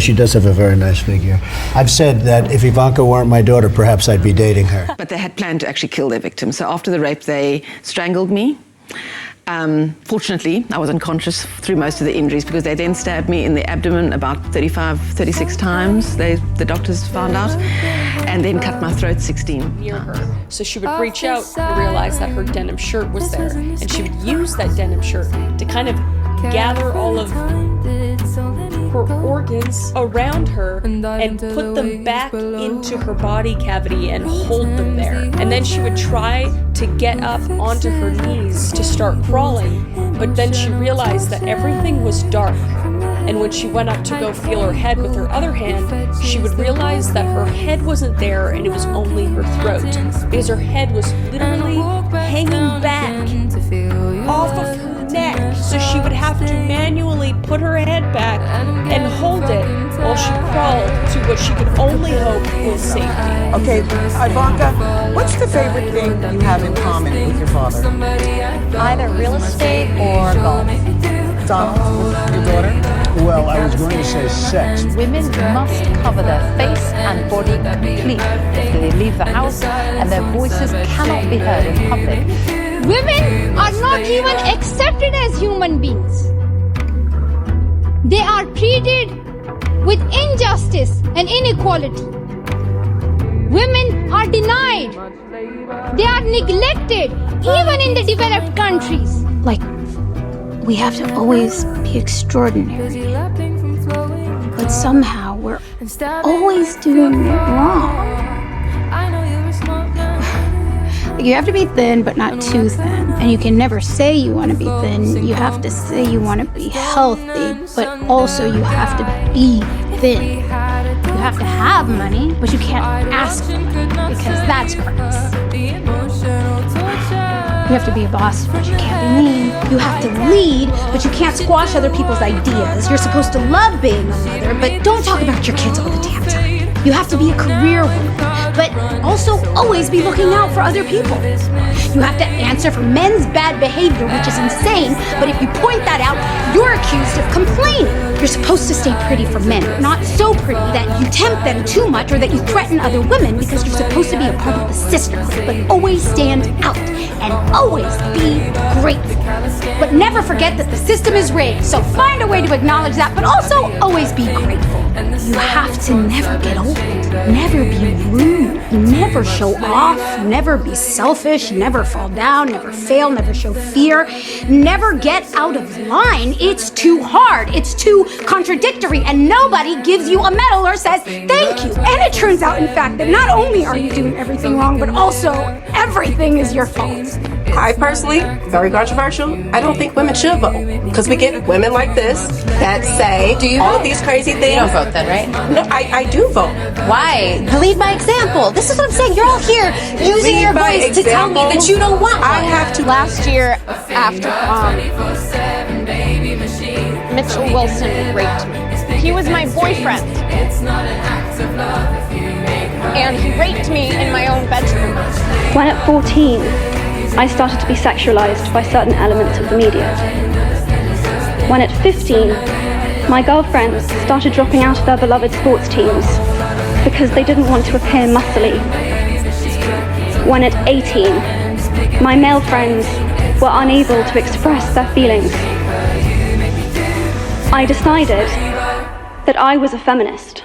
She does have a very nice figure. I've said that if Ivanka weren't my daughter, perhaps I'd be dating her. But they had planned to actually kill their victim. So after the rape, they strangled me. Fortunately, I was unconscious through most of the injuries because they then stabbed me in the abdomen about 36 times, the doctors found out, and then cut my throat 16 near her. So she would reach out and realize that her denim shirt was there, and she would use that denim shirt to kind of gather all of her organs around her and put them back into her body cavity and hold them there. And then she would try to get up onto her knees to start crawling, but then she realized that everything was dark. And when she went up to go feel her head with her other hand, she would realize that her head wasn't there and it was only her throat, because her head was literally hanging back off of her neck. So she would have to manually put her head back and hold it while she crawled to what she could only hope was safety. Okay, Ivanka, what's the favorite thing you have in common with your father? Either real estate or golf. Donald, your daughter? Well, I was going to say sex. Women must cover their face and body completely if they leave the house, and their voices cannot be heard in public. Women are not even accepted as human beings. They are treated with injustice and inequality. Women are denied. They are neglected, even in the developed countries. Like, we have to always be extraordinary. But somehow we're always doing it wrong. You have to be thin, but not too thin. And you can never say you want to be thin. You have to say you want to be healthy, but also you have to be thin. You have to have money, but you can't ask for money, because that's crass. You have to be a boss, but you can't be mean. You have to lead, but you can't squash other people's ideas. You're supposed to love being a mother, but don't talk about your kids all the damn time. You have to be a career woman, but also always be looking out for other people. You have to answer for men's bad behavior, which is insane, but if you point that out, you're accused of complaining. You're supposed to stay pretty for men, not so pretty that you tempt them too much or that you threaten other women, because you're supposed to be a part of the sisterhood, but always stand out and always be grateful. But never forget that the system is rigged, so find a way to acknowledge that, but also always be grateful. You have to never get old, never be rude, never show off, never be selfish, never fall down, never fail, never show fear, never get out of line. It's too hard, it's too contradictory, and nobody gives you a medal or says thank you. And it turns out, in fact, that not only are you doing everything wrong, but also everything is your fault. I personally, very controversial, I don't think women should vote, because we get women like this that say all of these crazy things. You don't vote then, right? No, I do vote. Why? Lead by example. This is what I'm saying. You're all here using your voice to tell me that you don't want one. I have to. Last year, after Mitchell Wilson raped me. He was my boyfriend. And he raped me in my own bedroom. When at 14, I started to be sexualized by certain elements of the media. When at 15, my girlfriends started dropping out of their beloved sports teams because they didn't want to appear muscly. When at 18, my male friends were unable to express their feelings. I decided that I was a feminist.